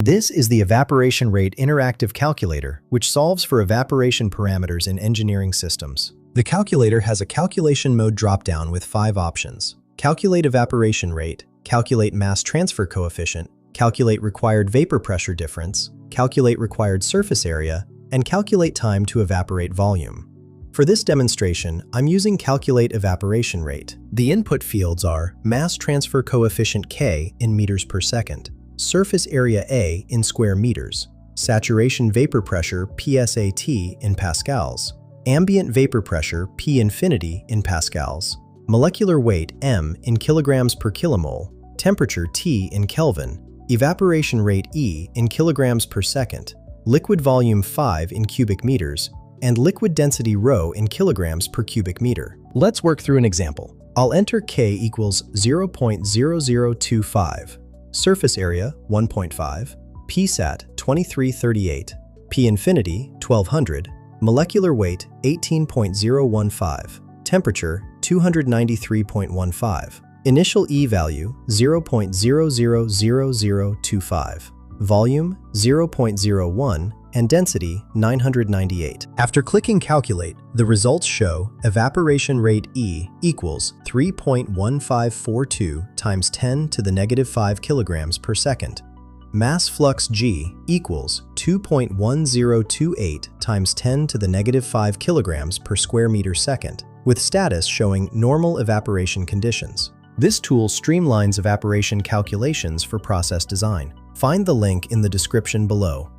This is the Evaporation Rate Interactive Calculator, which solves for evaporation parameters in engineering systems. The calculator has a calculation mode dropdown with 5 options: calculate evaporation rate, calculate mass transfer coefficient, calculate required vapor pressure difference, calculate required surface area, and calculate time to evaporate volume. For this demonstration, I'm using calculate evaporation rate. The input fields are mass transfer coefficient K in meters per second, surface area A in square meters, saturation vapor pressure PSAT in pascals, ambient vapor pressure P infinity in pascals, molecular weight M in kilograms per kilomole, temperature T in Kelvin, evaporation rate E in kilograms per second, liquid volume 5 in cubic meters, and liquid density ρ in kilograms per cubic meter. Let's work through an example. I'll enter K equals 0.0025, surface area 1.5, PSAT 2338, P infinity 1200, molecular weight 18.015, temperature 293.15, initial E value 0.000025, volume 0.01, and density 998. After clicking Calculate, the results show evaporation rate E equals 3.1542 times 10 to the negative 5 kilograms per second. Mass flux G equals 2.1028 times 10 to the negative 5 kilograms per square meter second, with status showing normal evaporation conditions. This tool streamlines evaporation calculations for process design. Find the link in the description below.